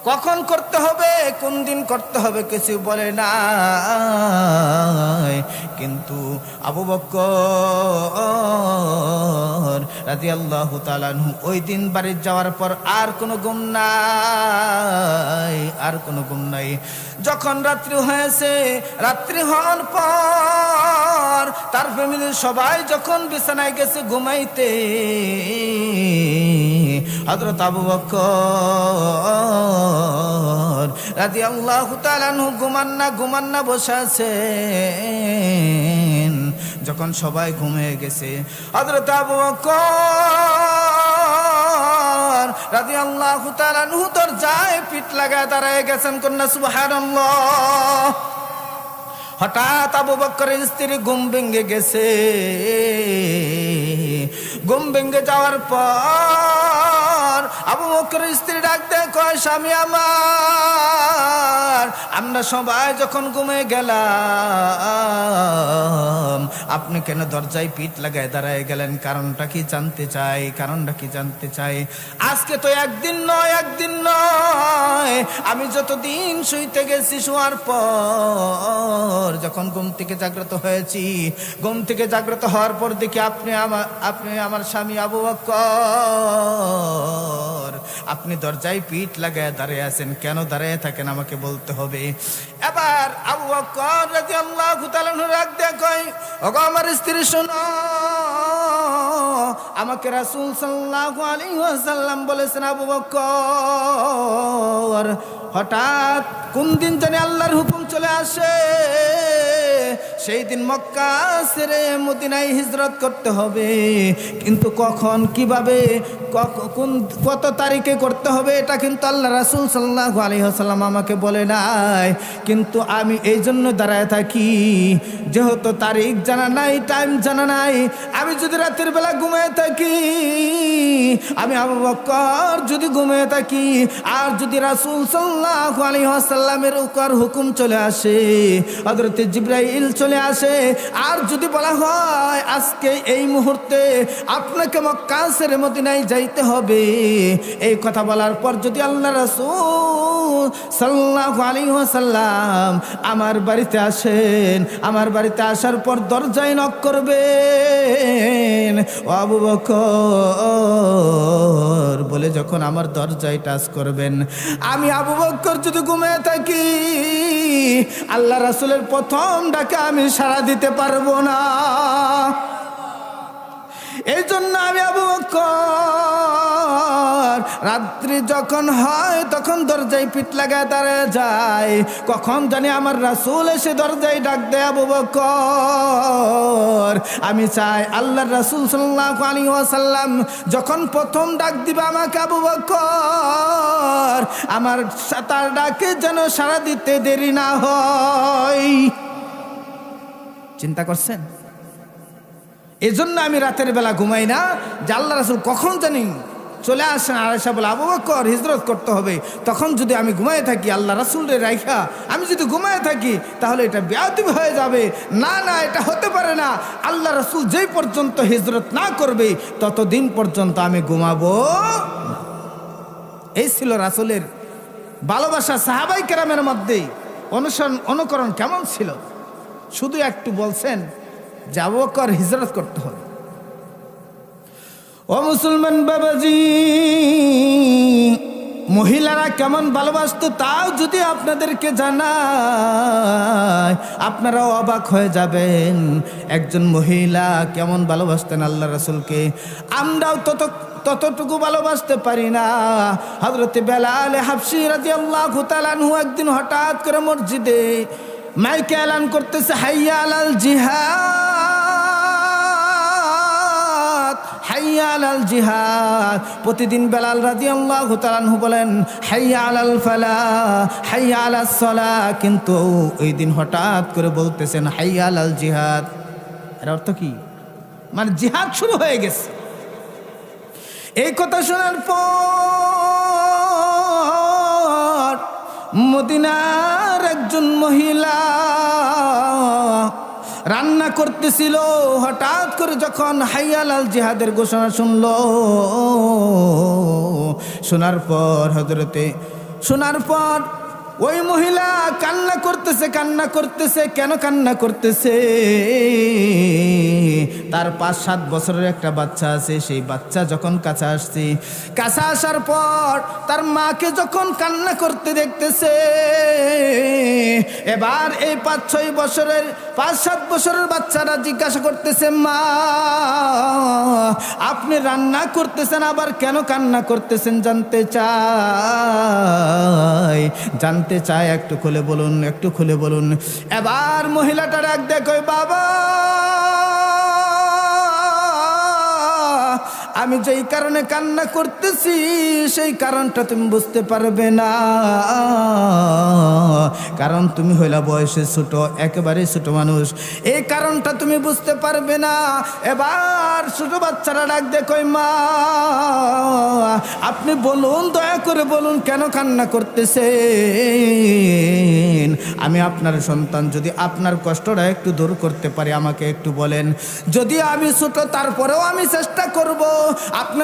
কখন করতে হবে, কোন দিন করতে হবে কিছু বলে না। কিন্তু আবু বকর রাদিয়াল্লাহু তাআলা আনহু ওই দিন বাড়ি যাওয়ার পর আর কোনো ঘুম নাই, আর কোনো ঘুম নাই। যখন রাত্রি হয়েছে, রাত্রি হওয়ার পর তার ফ্যামিলির সবাই যখন বিছানায় গেছে ঘুমাইতে, হযরত আবু বকর রাদিয়াল্লাহু তাআলা আনহু ঘুমান না বসে আছেন। যখন সবাই ঘুমিয়ে গেছে, হযরত আবু বকর রাদিয়াল্লাহু তাআলা আনহু দরজায় পিঠ লাগায় দাঁড়ায় গেছেন। কন্যা সুবহানাল্লাহ। হঠাৎ আবু বকরের স্ত্রী ঘুম ভেঙে গেছে। ঘুম ভেঙে যাওয়ার পর আবু বকরের স্ত্রী ডাক দেয়, কয় স্বামী আমার, আমরা সবাই যখন ঘুমিয়ে গেলাম আপনি কেন দরজায় পিঠ লাগায় দাঁড়ায় গেলেন? কারণটা কি জানতে চাই, কারণটা কি জানতে চাই। আজকে তো একদিন নয়, আমি যতদিন শুইতে গেছি, শোয়ার পর যখন ঘুম থেকে জাগ্রত হয়েছি, ঘুম থেকে জাগ্রত হওয়ার পর দেখি আপনি আমার স্বামী আবু বকর, আপনি দরজায় পিঠ লাগায় দাঁড়িয়ে আছেন। কেন দাঁড়িয়ে থাকেন আমাকে বলতে হবে। এবার আবু বকর রাদিয়াল্লাহু তাআলা রাগ দিয়ে কয়, ওগো আমার স্ত্রী শোনো, আমাকে রাসূল সাল্লাল্লাহু আলাইহি ওয়াসাল্লাম বলেছেন আবু বকর, হঠাৎ কোন দিন জানি আল্লাহর হুকুম চলে আসে, সেই দিন মক্কা ছেড়ে মদিনায় হিজরত করতে হবে। কিন্তু কখন, কিভাবে, কত তারিখে করতে হবে এটা কিন্তু আল্লাহ রাসূল সাল্লাল্লাহু আলাইহি ওয়াসাল্লাম আমাকে বলে নাই। কিন্তু আমি এই জন্য দাঁড়ায় থাকি, যেহেতু তারিখ জানা নাই, টাইম জানা নাই, আমি যদি রাতের বেলা ঘুমিয়ে থাকি, আমি আবু বকর যদি ঘুমিয়ে থাকি, আর যদি রাসূল সাল্লাল্লাহু আলাইহি ওয়াসাল্লামের উপর হুকুম চলে আসে, হযরত জিবরাইল চলে আসে, আর যদি বলা হয় আজকে এই মুহূর্তে আপনাকে মক্কা ছেড়ে মদিনায় যাইতে হবে, এই কথা বলার পর যদি আল্লাহ রাসূল সাল্লাল্লাহু আলাইহি ওয়াসাল্লাম আমার বাড়িতে আসেন, আমার বাড়িতে আসার পর দরজায় নক করবেন, ও আবু বকর বলে যখন আমার দরজায় টাচ করবেন, আমি আবু বকর যদি ঘুমিয়ে থাকি, আল্লাহ রাসূলের প্রথম ডাকে আমি সাড়া দিতে পারবো না। এই জন্য আমি আবু বকর রাত্রি যখন হয় তখন দরজায় পিঠ লাগায় দাঁড়ায় যায়। কখন জানি আমার রাসূল এসে দরজায় ডাক দেয়, আবু বকর আমি চাই আল্লাহর রাসূল সাল্লাল্লাহু আলাইহি ওয়াসাল্লাম যখন প্রথম ডাক দিবে আমাকে, আবু বকর আমার তার ডাকে যেন সাড়া দিতে দেরি না হয়। চিন্তা করছেন? এজন্য আমি রাতের বেলা ঘুমাই না, যে আল্লাহ রাসূল কখন জানি চলে আসেন। আয়েশা বলে, আবু বকর হিজরত করতে হবে, তখন যদি আমি ঘুমায় থাকি, আল্লাহ রাসূলের রাইখা আমি যদি ঘুমায় থাকি, তাহলে এটা বেয়াদবি হয়ে যাবে। না, এটা হতে পারে না। আল্লাহ রাসূল যেই পর্যন্ত হিজরত না করবে ততদিন পর্যন্ত আমি ঘুমাবো। এই ছিল রাসূলের ভালোবাসা। সাহাবাই কেরামের মধ্যে অনুকরণ কেমন ছিল, শুধু একটু বলছেন যে আবু বকর হিজরত করতে হবে। ও মুসলমান বাবাজি, মহিলারা কেমন ভালোবাসতো তাও যদি আপনাদেরকে জানায়, আপনারাও অবাক হয়ে যাবেন। একজন মহিলা কেমন ভালোবাসতেন আল্লাহ রাসূলকে, আমরাও ততটুকু ভালোবাসতে পারি না। হযরত বেলাল হাবশী রাদিয়াল্লাহু তাআলা আনহু একদিন হঠাৎ করে মসজিদে মাইকে এলান করতেছে, হাইয়া আলাল জিহাদ, হাইয়া আলাল জিহাদ। প্রতিদিন বেলাল রাদিয়াল্লাহু তাআলা আনহু বলেন হাইয়া আলাল ফালাহ, হাইয়া আলাস সালাহ, কিন্তু ওই দিন হঠাৎ করে বলতেছেন হাইয়া আলাল জিহাদ। এর অর্থ কি? মানে জিহাদ শুরু হয়ে গেছে। এই কথা শোনার পর মদিনার একজন মহিলা রান্না করতেছিল, হঠাৎ করে যখন হাইয়া আলাল জিহাদের ঘোষণা শোনার পর হযরতে শোনার পর ওই মহিলা কান্না করতেছে। কেন কান্না করতেছে? তার 5-7 বছরের একটা বাচ্চা আছে। সেই বাচ্চা যখন কাছে আসার পর তার মাকে যখন কান্না করতে দেখতেছে, এবার এই 5-7 বছরের বাচ্চারা জিজ্ঞাসা করতেছে, মা আপনি রান্না করতেছেন, আবার কেন কান্না করতেছেন? জানতে চায়, একটু খুলে বলুন। এবার মহিলাটা ডাক দেয়, কই বাবা, আমি যেই কারণে কান্না করতেছি সেই কারণটা তুমি বুঝতে পারবে না, কারণ তুমি হইলা বয়সে ছোট, একেবারে ছোট মানুষ, এই কারণটা তুমি বুঝতে পারবে না। এবার ছোট বাচ্চারা ডাক দে, কই মা আপনি বলুন, দয়া করে বলুন কেন কান্না করতেছেন? আমি আপনার সন্তান, যদি আপনার কষ্টটা একটু দূর করতে পারি আমাকে একটু বলেন। যদি আমি ছোট তারপরেও আমি চেষ্টা করব আপনার